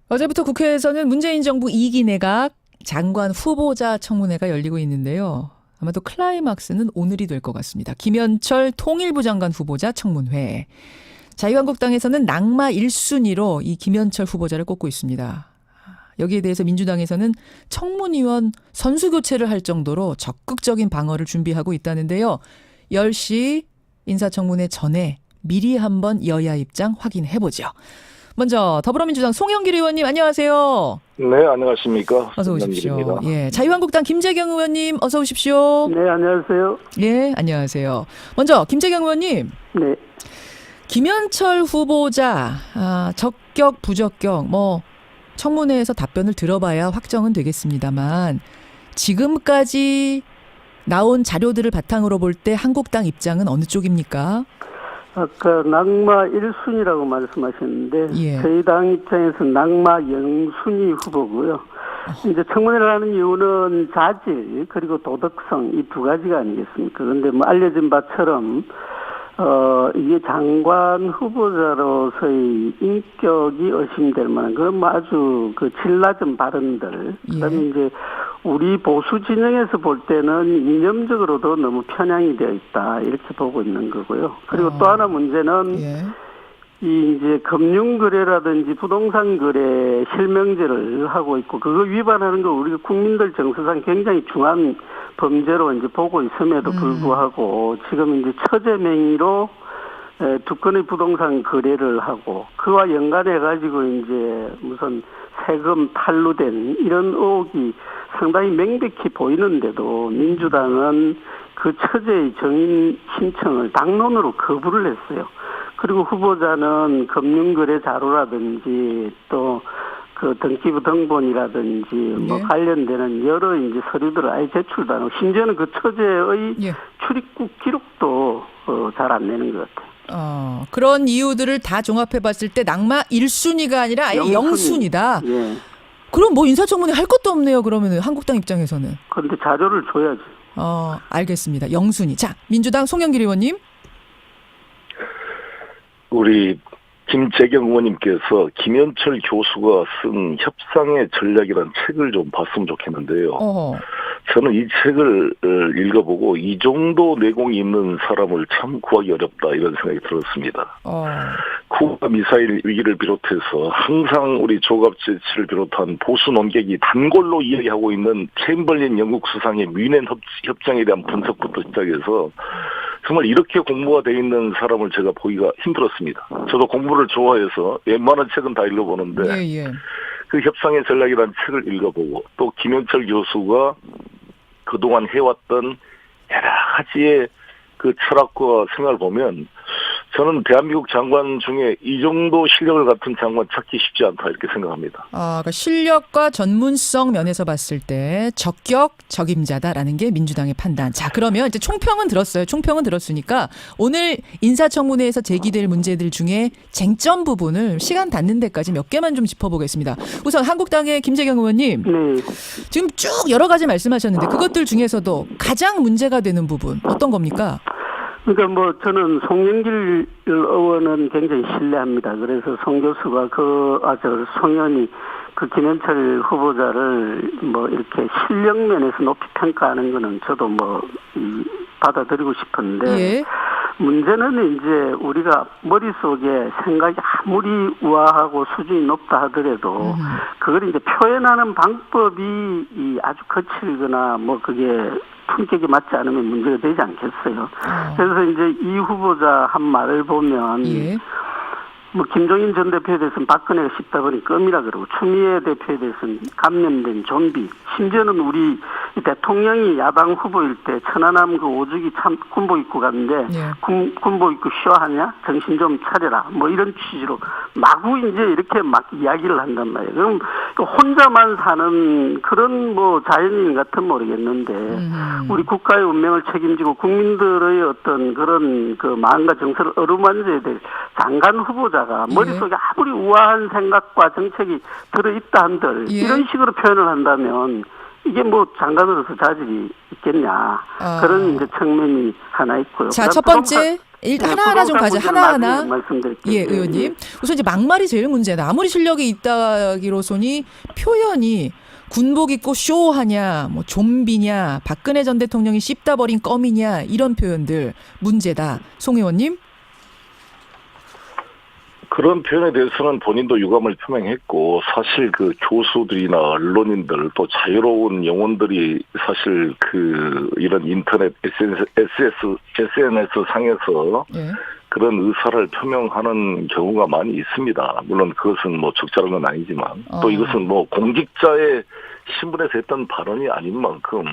어제부터 국회에서는 문재인 정부 2기 내각 장관 후보자 청문회가 열리고 있는데요. 아마도 클라이막스는 오늘이 될 것 같습니다. 김현철 통일부 장관 후보자 청문회. 자유한국당에서는 낙마 1순위로 이 김현철 후보자를 꼽고 있습니다. 여기에 대해서 민주당에서는 청문위원 선수 교체를 할 정도로 적극적인 방어를 준비하고 있다는데요. 10시 인사청문회 전에 미리 한번 여야 입장 확인해보죠. 먼저 더불어민주당 송영길 의원님 안녕하세요. 네, 안녕하십니까. 어서 오십시오. 송영길입니다. 예, 자유한국당 김재경 의원님 어서 오십시오. 네, 안녕하세요. 예, 안녕하세요. 먼저 김재경 의원님. 네. 김현철 후보자 적격 부적격 청문회에서 답변을 들어봐야 확정은 되겠습니다만 지금까지 나온 자료들을 바탕으로 볼 때 한국당 입장은 어느 쪽입니까? 아까 낙마 1순위라고 말씀하셨는데 예. 저희 당 입장에서 낙마 0순위 후보고요. 이제 청문회를 하는 이유는 자질 그리고 도덕성 이 두 가지가 아니겠습니까? 그런데 알려진 바처럼 이게 장관 후보자로서의 인격이 의심될 만한 그런 아주 질 낮은 발언들. 그다음에 이제 우리 보수 진영에서 볼 때는 이념적으로도 너무 편향이 되어 있다 이렇게 보고 있는 거고요. 그리고 또 하나 문제는 이 이제 금융거래라든지 부동산 거래 실명제를 하고 있고 그거 위반하는 거 우리가 국민들 정서상 굉장히 중한 범죄로 이제 보고 있음에도 불구하고 지금 이제 처제 명의로 두 건의 부동산 거래를 하고 그와 연관해 가지고 이제 무슨 세금 탈루된 이런 의혹이 상당히 명백히 보이는데도 민주당은 그 처제의 정인 신청을 당론으로 거부를 했어요. 그리고 후보자는 금융거래 자료라든지 또 그 등기부 등본이라든지 관련되는 여러 이제 서류들을 아예 제출도 안 하고 심지어는 그 처제의 출입국 기록도 잘 안 내는 것 같아요. 그런 이유들을 다 종합해 봤을 때 낙마 1순위가 아니라 아예 0순위다. 예. 그럼 인사청문회 할 것도 없네요. 그러면은 한국당 입장에서는. 그런데 자료를 줘야지. 알겠습니다. 0순위. 자, 민주당 송영길 의원님. 우리 김재경 의원님께서 김현철 교수가 쓴 협상의 전략이라는 책을 좀 봤으면 좋겠는데요. 저는 이 책을 읽어보고 이 정도 내공이 있는 사람을 참 구하기 어렵다 이런 생각이 들었습니다. 쿠바 미사일 위기를 비롯해서 항상 우리 조갑제치를 비롯한 보수 논객이 단골로 이야기하고 있는 챔벌린 영국 수상의 뮌헨 협정에 대한 분석부터 시작해서 정말 이렇게 공부가 돼 있는 사람을 제가 보기가 힘들었습니다. 저도 공부를 좋아해서 웬만한 책은 다 읽어보는데 그 협상의 전략이라는 책을 읽어보고 또 김현철 교수가 그동안 해왔던 여러 가지의 그 철학과 생각을 보면 저는 대한민국 장관 중에 이 정도 실력을 갖춘 장관 찾기 쉽지 않다 이렇게 생각합니다. 그러니까 실력과 전문성 면에서 봤을 때 적격 적임자다라는 게 민주당의 판단. 자, 그러면 이제 총평은 들었어요. 총평은 들었으니까 오늘 인사청문회에서 제기될 문제들 중에 쟁점 부분을 시간 닿는 데까지 몇 개만 좀 짚어보겠습니다. 우선 한국당의 김재경 의원님. 지금 쭉 여러 가지 말씀하셨는데 그것들 중에서도 가장 문제가 되는 부분 어떤 겁니까? 그러니까 저는 송영길 의원은 굉장히 신뢰합니다. 그래서 송 교수가 송 의원이 그 김현철 후보자를 이렇게 실력 면에서 높이 평가하는 거는 저도 받아들이고 싶은데 문제는 이제 우리가 머릿속에 생각이 아무리 우아하고 수준이 높다 하더라도 그걸 이제 표현하는 방법이 아주 거칠거나 그게 품격이 맞지 않으면 문제가 되지 않겠어요. 그래서 이제 이 후보자 한 말을 보면 김종인 전 대표에 대해서는 박근혜가 씹다 보니 껌이라 그러고 추미애 대표에 대해서는 감염된 좀비 심지어는 우리 대통령이 야당 후보일 때 천안함 그 오죽이 참 군복 입고 갔는데 군복 입고 쉬어하냐 정신 좀 차려라 이런 취지로 마구 이제 이렇게 막 이야기를 한단 말이에요. 그럼 혼자만 사는 그런 자연인 같은 모르겠는데 우리 국가의 운명을 책임지고 국민들의 어떤 그런 그 마음과 정서를 어루만져야 될 장관 후보자가 머릿속에 아무리 우아한 생각과 정책이 들어있다 한들 이런 식으로 표현을 한다면 이게 장관으로서 자질이 있겠냐 그런 이제 측면이 하나 있고요. 자, 첫 번째 일단 하나하나 좀 가자. 하나하나. 말씀드릴게요. 예, 의원님. 우선 이제 막말이 제일 문제다. 아무리 실력이 있다기로서니 표현이 군복 입고 쇼하냐, 뭐 좀비냐, 박근혜 전 대통령이 씹다 버린 껌이냐 이런 표현들 문제다. 송 의원님. 그런 표현에 대해서는 본인도 유감을 표명했고 사실 그 교수들이나 언론인들 또 자유로운 영혼들이 사실 그 이런 인터넷 SNS 상에서 예. 그런 의사를 표명하는 경우가 많이 있습니다. 물론 그것은 뭐 적절한 건 아니지만 또 이것은 뭐 공직자의 신분에서 했던 발언이 아닌 만큼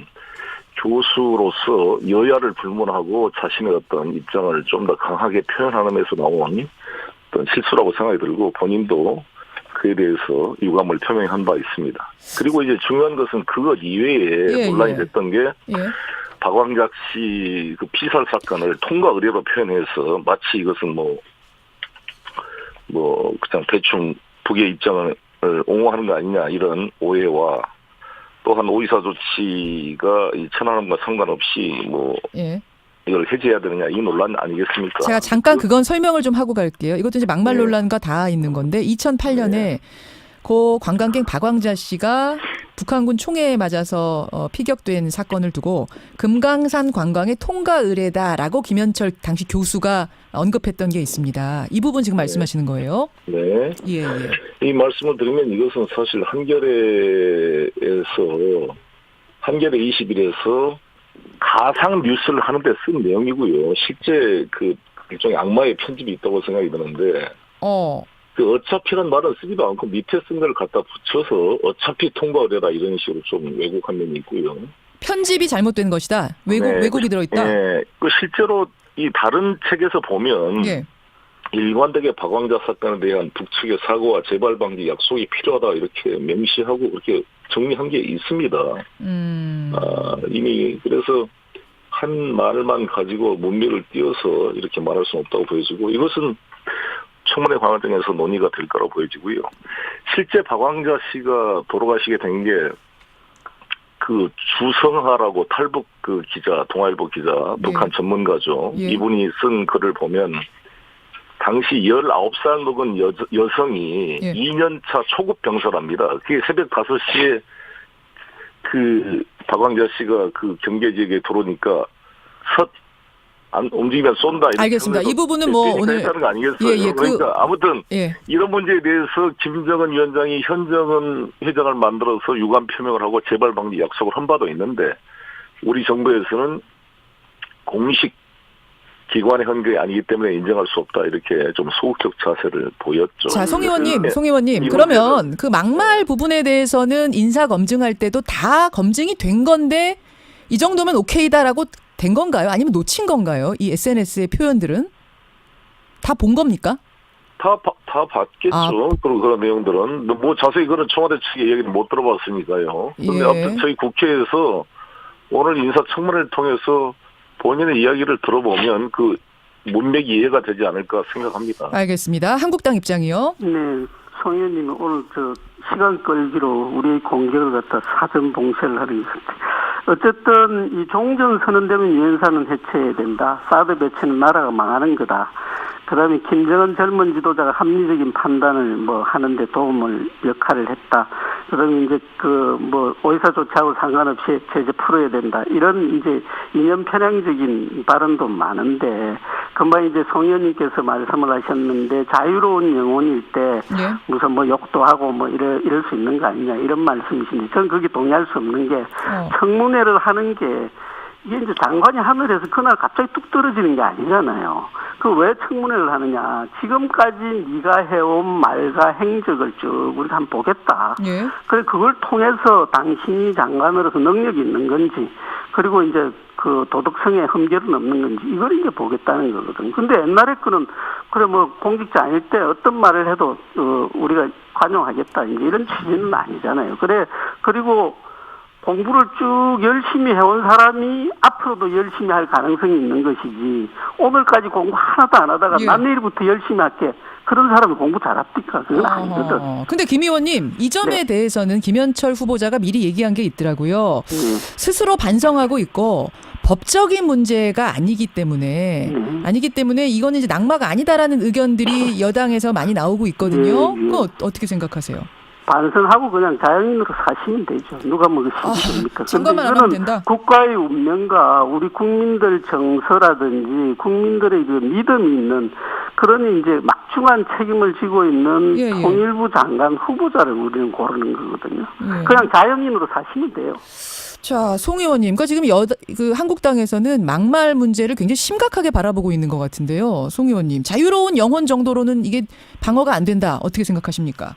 교수로서 여야를 불문하고 자신의 어떤 입장을 좀 더 강하게 표현하는 데서 나온 어떤 실수라고 생각이 들고 본인도 그에 대해서 유감을 표명한 바 있습니다. 그리고 이제 중요한 것은 그것 이외에 논란이 됐던 게 박광작 씨 그 피살 사건을 통과 의례로 표현해서 마치 이것은 뭐 그냥 대충 북의 입장을 옹호하는 거 아니냐 이런 오해와 또한 오이사 조치가 이 천안함과 상관없이 이걸 해제해야 되느냐 이 논란 아니겠습니까? 제가 잠깐 그건 설명을 좀 하고 갈게요. 이것도 이제 막말 논란과 다 있는 건데 2008년에 고 관광객 박광자 씨가 북한군 총애에 맞아서 피격된 사건을 두고 금강산 관광의 통과 의례다라고 김현철 당시 교수가 언급했던 게 있습니다. 이 부분 지금 말씀하시는 거예요? 네. 예. 이 말씀을 드리면 이것은 사실 한겨레 20일에서 가상 뉴스를 하는데 쓴 내용이고요. 실제 그 일종의 악마의 편집이 있다고 생각이 드는데 그 어차피란 말은 쓰지도 않고 밑에 쓴 걸 갖다 붙여서 어차피 통과되라 이런 식으로 좀 왜곡한 면이 있고요. 편집이 잘못된 것이다. 왜곡이 들어있다. 네. 그 실제로 이 다른 책에서 보면 일관되게 박광자 사건에 대한 북측의 사고와 재발 방지 약속이 필요하다 이렇게 명시하고 그렇게 정리한 게 있습니다. 이미 그래서 한 말만 가지고 문맥을 띄어서 이렇게 말할 수는 없다고 보여지고 이것은 청문회 과정에서 논의가 될 거라고 보여지고요. 실제 박광자 씨가 돌아가시게 된 게 그 주성하라고 탈북 그 기자, 동아일보 기자, 북한 전문가죠. 이분이 쓴 글을 보면 당시 19살 먹은 여성이 2년차 초급 병사랍니다. 그게 새벽 5시에 그 박광자 씨가 그 경계지역에 들어오니까 안 움직이면 쏜다. 알겠습니다. 이 부분은 뭐 오늘 했다는 거 아니겠어요? 그러니까 아무튼 이런 문제에 대해서 김정은 위원장이 현정은 회장을 만들어서 유감 표명을 하고 재발 방지 약속을 한 바도 있는데 우리 정부에서는 공식 기관의 헌결이 아니기 때문에 인정할 수 없다 이렇게 좀 소극적 자세를 보였죠. 자, 송 의원님 그러면 그 막말 부분에 대해서는 인사 검증할 때도 다 검증이 된 건데 이 정도면 오케이다라고 된 건가요? 아니면 놓친 건가요? 이 SNS의 표현들은 다 본 겁니까? 다 봤겠죠. 그런 내용들은 뭐 자세히 그런 청와대 측의 얘기는 못 들어봤으니까요. 그런데 아무튼 저희 국회에서 오늘 인사청문회를 통해서 본인의 이야기를 들어보면 그 문맥이 이해가 되지 않을까 생각합니다. 알겠습니다. 한국당 입장이요. 네, 송 의원님은 오늘 시간 끌기로 우리의 공격을 갖다 사전 봉쇄를 하는 것 같아요. 어쨌든 이 종전 선언되면 유엔사는 해체해야 된다. 사드 배치는 나라가 망하는 거다. 그다음에 김정은 젊은 지도자가 합리적인 판단을 하는데 역할을 했다. 그다음에 이제 오이사 조치하고 상관없이 제재 풀어야 된다. 이런 이제 이념 편향적인 발언도 많은데 금방 이제 송 의원님께서 말씀을 하셨는데 자유로운 영혼일 때 무슨 욕도 하고 이럴 수 있는 거 아니냐 이런 말씀이신데 저는 그게 동의할 수 없는 게 청문회를 하는 게 이게 이제 장관이 하늘에서 그날 갑자기 뚝 떨어지는 게 아니잖아요. 그 왜 청문회를 하느냐. 지금까지 네가 해온 말과 행적을 쭉 우리가 한번 보겠다. 그래 그걸 통해서 당신이 장관으로서 능력이 있는 건지 그리고 이제 그 도덕성에 흠결은 없는 건지 이걸 이제 보겠다는 거거든. 근데 옛날에 그는 그래 공직자 아닐 때 어떤 말을 해도 우리가 관용하겠다 이제 이런 취지는 아니잖아요. 그리고 공부를 쭉 열심히 해온 사람이 앞으로도 열심히 할 가능성이 있는 것이지 오늘까지 공부 하나도 안 하다가 난 내일부터 열심히 할게 그런 사람이 공부 잘합니까? 그건 아니거든. 근데 김 의원님 이 점에 대해서는 김현철 후보자가 미리 얘기한 게 있더라고요. 스스로 반성하고 있고 법적인 문제가 아니기 때문에 이거는 이제 낙마가 아니다라는 의견들이 여당에서 많이 나오고 있거든요. 그거 어떻게 생각하세요? 반성하고 그냥 자연인으로 사시면 되죠. 누가 뭐 시키십니까? 선거만 안 하면 된다. 국가의 운명과 우리 국민들 정서라든지 국민들의 그 믿음이 있는 그런 이제 막중한 책임을 지고 있는 통일부 장관 후보자를 우리는 고르는 거거든요. 그냥 자연인으로 사시면 돼요. 자, 송 의원님, 그러니까 지금 한국당에서는 막말 문제를 굉장히 심각하게 바라보고 있는 것 같은데요. 송 의원님, 자유로운 영혼 정도로는 이게 방어가 안 된다. 어떻게 생각하십니까?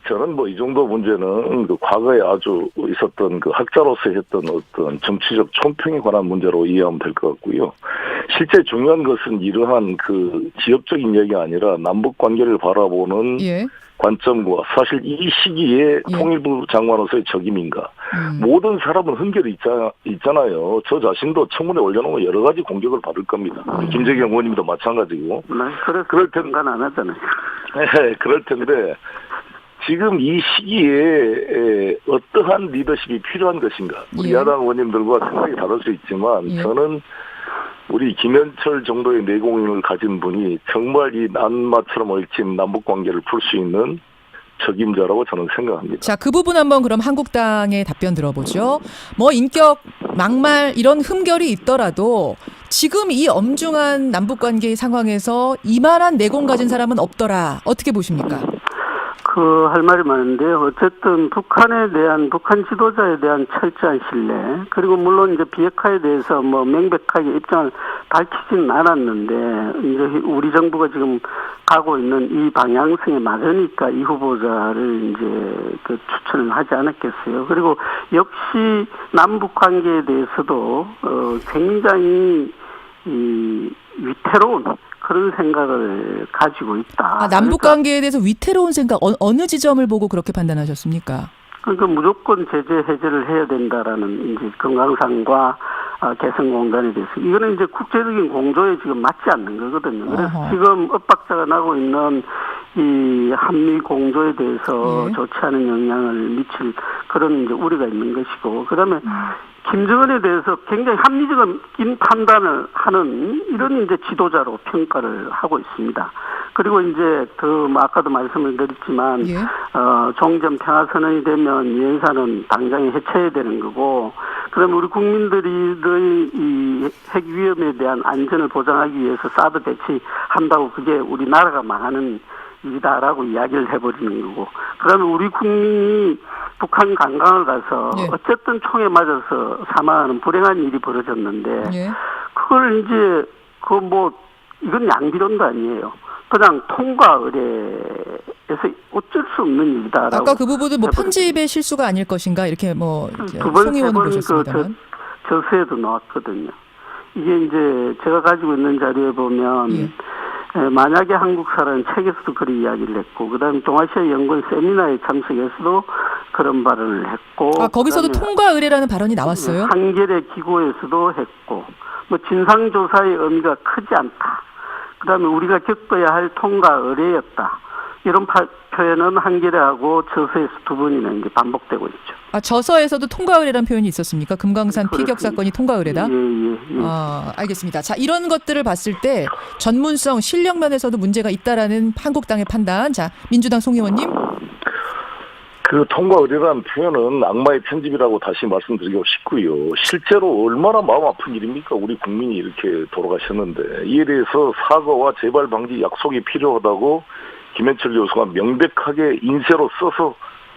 저는 뭐 이 정도 문제는 그 과거에 아주 있었던 그 학자로서 했던 어떤 정치적 촌평에 관한 문제로 이해하면 될 것 같고요. 실제 중요한 것은 이러한 그 지역적인 이야기가 아니라 남북 관계를 바라보는 관점과 사실 이 시기에 통일부 장관으로서의 적임인가. 모든 사람은 흥결이 있잖아요. 저 자신도 청문회 올려놓으면 여러 가지 공격을 받을 겁니다. 김재경 의원님도 마찬가지고. 그럴 텐데 안 하잖아요. 네, 그럴 텐데 지금 이 시기에 어떠한 리더십이 필요한 것인가. 우리 야당 의원님들과 생각이 다를 수 있지만 저는 우리 김현철 정도의 내공을 가진 분이 정말 이 난마처럼 얽힌 남북관계를 풀 수 있는 적임자라고 저는 생각합니다. 자, 그 부분 한번 그럼 한국당의 답변 들어보죠. 뭐 인격, 막말 이런 흠결이 있더라도 지금 이 엄중한 남북관계 상황에서 이만한 내공 가진 사람은 없더라. 어떻게 보십니까? 할 말이 많은데요. 어쨌든 북한 지도자에 대한 철저한 신뢰, 그리고 물론 이제 비핵화에 대해서 뭐 명백하게 입장을 밝히지는 않았는데, 이제 우리 정부가 지금 가고 있는 이 방향성에 맞으니까 이 후보자를 이제 그 추천을 하지 않았겠어요. 그리고 역시 남북 관계에 대해서도 굉장히 위태로운 그런 생각을 가지고 있다. 남북 관계에 대해서 위태로운 생각 어느 지점을 보고 그렇게 판단하셨습니까? 그러니까 무조건 제재 해제를 해야 된다라는 이제 건강상과 개성 공단에 대해서 이거는 이제 국제적인 공조에 지금 맞지 않는 거거든요. 그래서 지금 엇박자가 나고 있는 이 한미 공조에 대해서 좋지 않은 영향을 미칠 그런 이제 우려가 있는 것이고, 그다음에 김정은에 대해서 굉장히 합리적인 판단을 하는 이런 이제 지도자로 평가를 하고 있습니다. 그리고 이제 아까도 말씀을 드렸지만, 종전 평화선언이 되면 유엔사는 당장에 해체해야 되는 거고, 그다음에 우리 국민들의 이 핵 위험에 대한 안전을 보장하기 위해서 사드 배치한다고 그게 우리나라가 망하는 일이다라고 이야기를 해버리는 거고, 그다음에 우리 국민이 북한 관광을 가서 어쨌든 총에 맞아서 사망하는 불행한 일이 벌어졌는데 그걸 이제 이건 양비론도 아니에요. 그냥 통과 의뢰에서 어쩔 수 없는 일이다라고. 아까 그 부분은 뭐 편집의 실수가 아닐 것인가 이렇게 송 의원은 보셨습니다만 저서에도 나왔거든요. 이게 이제 제가 가지고 있는 자료에 보면 만약에 한국 사람 책에서도 그런 이야기를 했고, 그다음에 동아시아 연구원 세미나에 참석해서도 그런 발언을 했고, 거기서도 통과 의뢰라는 발언이 나왔어요? 한겨레 기고에서도 했고, 뭐 진상조사의 의미가 크지 않다. 그다음에 우리가 겪어야 할 통과 의뢰였다. 이런 표현은 한겨레하고 저서에서 두 번이나 이제 반복되고 있죠. 저서에서도 통과 의뢰라는 표현이 있었습니까? 금강산 피격 사건이 통과 의뢰다? 예. 알겠습니다. 자, 이런 것들을 봤을 때 전문성, 실력 면에서도 문제가 있다라는 한국당의 판단. 자, 민주당 송 의원님. 그 통과 의뢰라는 표현은 악마의 편집이라고 다시 말씀드리고 싶고요. 실제로 얼마나 마음 아픈 일입니까? 우리 국민이 이렇게 돌아가셨는데 이에 대해서 사과와 재발 방지 약속이 필요하다고 김현철 교수가 명백하게 인쇄로 써서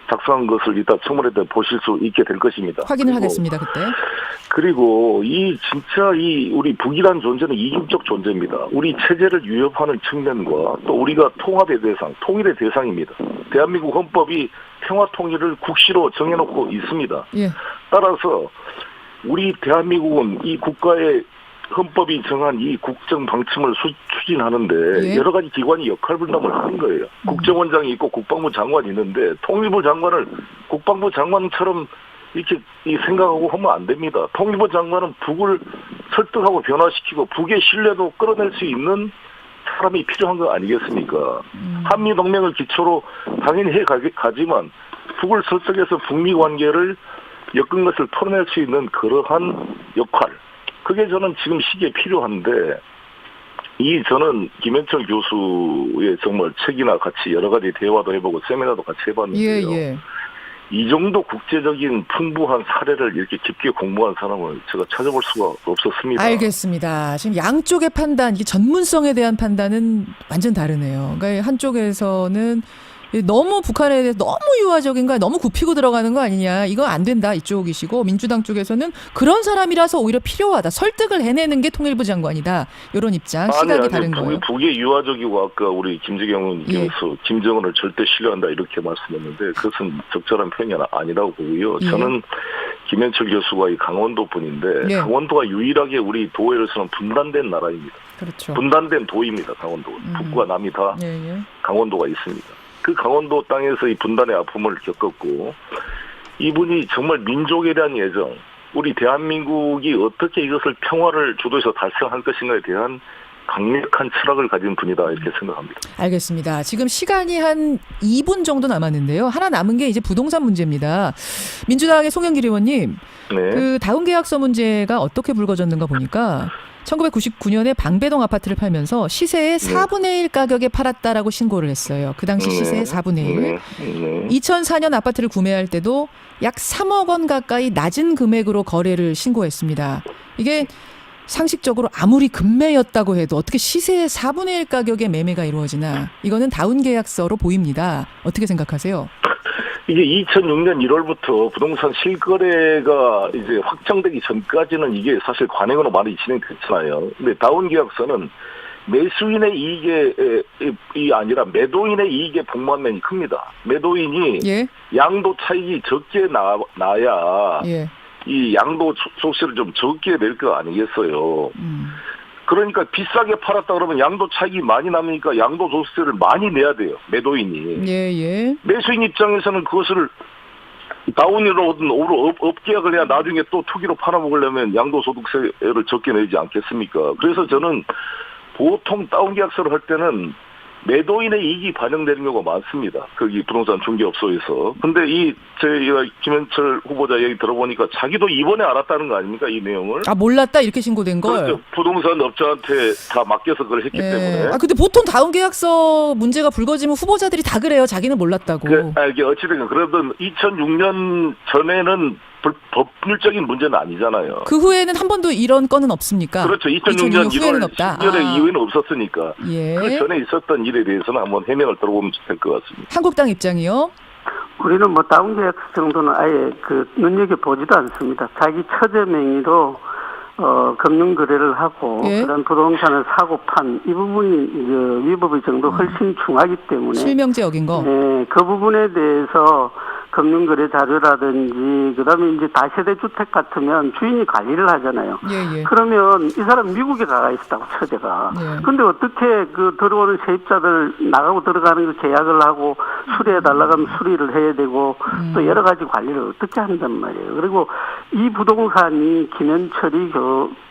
작성한 것을 이따 청문회 때 보실 수 있게 될 것입니다. 확인을 하겠습니다, 그때. 그리고 우리 북이란 존재는 이중적 존재입니다. 우리 체제를 위협하는 측면과 또 우리가 통일의 대상입니다. 대한민국 헌법이 평화 통일을 국시로 정해놓고 있습니다. 따라서 우리 대한민국은 이 국가의 헌법이 정한 이 국정 방침을 추진하는데 여러 가지 기관이 역할 분담을 하는 거예요. 국정원장이 있고 국방부 장관이 있는데 통일부 장관을 국방부 장관처럼 이렇게 생각하고 하면 안 됩니다. 통일부 장관은 북을 설득하고 변화시키고 북의 신뢰도 끌어낼 수 있는 사람이 필요한 거 아니겠습니까? 한미동맹을 기초로 당연히 가지만 북을 설득해서 북미 관계를 엮은 것을 털어낼 수 있는 그러한 역할, 그게 저는 지금 시기에 필요한데, 저는 김현철 교수의 정말 책이나 같이 여러 가지 대화도 해보고 세미나도 같이 해봤는데요. 예. 이 정도 국제적인 풍부한 사례를 이렇게 깊게 공부한 사람을 제가 찾아볼 수가 없었습니다. 알겠습니다. 지금 양쪽의 판단, 이 전문성에 대한 판단은 완전 다르네요. 그러니까 한쪽에서는 너무 북한에 대해서 너무 유화적인 거야, 너무 굽히고 들어가는 거 아니냐, 이거 안 된다 이쪽이시고, 민주당 쪽에서는 그런 사람이라서 오히려 필요하다, 설득을 해내는 게 통일부 장관이다, 이런 입장, 시각이 다른 거예요. 북이 유화적이고 아까 우리 김재경 의원님께서 김정은을 절대 신뢰한다 이렇게 말씀했는데 그것은 적절한 표현이 아니라고 보고요. 저는 김현철 교수가 이 강원도 분인데 강원도가 유일하게 우리 도에서는 분단된 나라입니다. 그렇죠. 분단된 도입니다. 강원도가. 북과 남이 다 강원도가 있습니다. 그 강원도 땅에서 이 분단의 아픔을 겪었고, 이분이 정말 민족에 대한 애정, 우리 대한민국이 어떻게 이것을 평화를 주도해서 달성할 것인가에 대한 강력한 철학을 가진 분이다 이렇게 생각합니다. 알겠습니다. 지금 시간이 한 2분 정도 남았는데요. 하나 남은 게 이제 부동산 문제입니다. 민주당의 송영길 의원님, 그 다운계약서 문제가 어떻게 불거졌는가 보니까 1999년에 방배동 아파트를 팔면서 시세의 4분의 1 가격에 팔았다라고 신고를 했어요. 그 당시 시세의 4분의 1. 2004년 아파트를 구매할 때도 약 3억 원 가까이 낮은 금액으로 거래를 신고했습니다. 이게 상식적으로 아무리 급매였다고 해도 어떻게 시세의 4분의 1 가격에 매매가 이루어지나, 이거는 다운계약서로 보입니다. 어떻게 생각하세요? 이게 2006년 1월부터 부동산 실거래가 이제 확정되기 전까지는 이게 사실 관행으로 많이 진행됐잖아요. 근데 다운계약서는 매수인의 이익이 아니라 매도인의 이익에 복무한 면이 큽니다. 매도인이 양도 차익이 적게 나야 이 양도 소득세를 좀 적게 낼 거 아니겠어요. 그러니까 비싸게 팔았다 그러면 양도 차익이 많이 남으니까 양도 소득세를 많이 내야 돼요. 매도인이. 매수인 입장에서는 그것을 다운이로든 업계약을 해야 나중에 또 투기로 팔아먹으려면 양도소득세를 적게 내지 않겠습니까? 그래서 저는 보통 다운계약서를 할 때는 매도인의 이익이 반영되는 경우가 많습니다. 거기 부동산 중개업소에서. 근데 저희가 김현철 후보자 얘기 들어보니까 자기도 이번에 알았다는 거 아닙니까? 이 내용을. 아, 몰랐다 이렇게 신고된 걸? 그렇죠. 부동산 업자한테 다 맡겨서 그걸 했기 때문에. 아, 근데 보통 다운계약서 문제가 불거지면 후보자들이 다 그래요. 자기는 몰랐다고. 이게 어찌됐든 그러던 2006년 전에는 법률적인 문제는 아니잖아요. 그 후에는 한 번도 이런 건은 없습니까? 그렇죠. 2006년 1월 없다. 10월에 이후에는 없었으니까. 그 전에 있었던 일에 대해서는 한번 해명을 들어보면 될 것 같습니다. 한국당 입장이요? 우리는 뭐 다운계약서 정도는 아예 눈여겨보지도 않습니다. 자기 처제 명의로 금융거래를 하고 그런 부동산을 사고 판 이 부분이 이제 위법의 정도 훨씬 중하기 때문에 실명제 어긴 거. 그 부분에 대해서 금융거래 자료라든지 그다음에 이제 다세대 주택 같으면 주인이 관리를 하잖아요. 그러면 이 사람 미국에 나가 있었다고 처제가. 근데 어떻게 그 들어오는 세입자들 나가고 들어가는 걸 계약을 하고 수리해 달라고 하면 수리를 해야 되고 또 여러 가지 관리를 어떻게 한단 말이에요. 그리고 이 부동산이 김현철이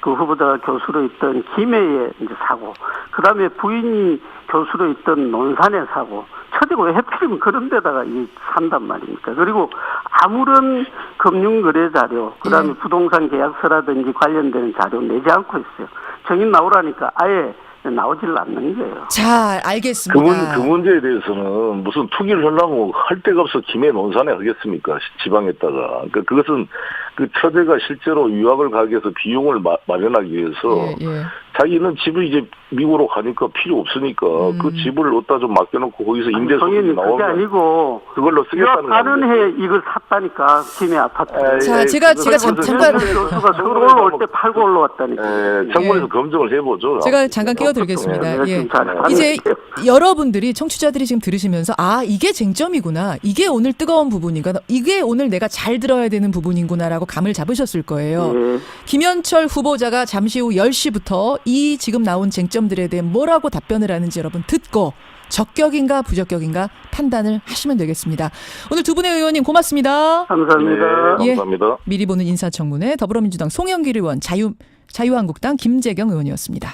그 후보자가 교수로 있던 김해의 이제 사고, 그다음에 부인이 교수로 있던 논산의 사고, 처제가 왜 해필이면 그런 데다가 산단 말입니까? 그리고 아무런 금융거래 자료, 그다음에 부동산 계약서라든지 관련되는 자료 내지 않고 있어요. 정인 나오라니까 아예 나오질 않는 거예요. 자, 알겠습니다. 그 문제에 대해서는 무슨 투기를 하려고 할 데가 없어 김해 논산에 하겠습니까? 지방에다가. 그러니까 그것은 그 처제가 실제로 유학을 가기 위해서 비용을 마련하기 위해서 자기는 집을 이제 미국으로 가니까 필요 없으니까 그 집을 어디다 좀 맡겨놓고 거기서 임대소득이 나오면 그게 아니고 그걸로 쓰겠다는 거예요. 가는 해 이걸 샀다니까 김해 아파트. 자, 제가 잠깐 교수가 서울 올라올 때 팔고 올라왔다니까. 청문회에서 검증을 해보죠. 제가 잠깐 끼어들겠습니다. 이제 여러분들이 청취자들이 지금 들으시면서 이게 쟁점이구나, 이게 오늘 뜨거운 부분이구나, 이게 오늘 내가 잘 들어야 되는 부분이구나라고 감을 잡으셨을 거예요. 김현철 후보자가 잠시 후 10시부터 이 지금 나온 쟁점들에 대해 뭐라고 답변을 하는지 여러분 듣고 적격인가 부적격인가 판단을 하시면 되겠습니다. 오늘 두 분의 의원님 고맙습니다. 감사합니다. 감사합니다. 미리 보는 인사청문회 더불어민주당 송영길 의원, 자유한국당 김재경 의원이었습니다.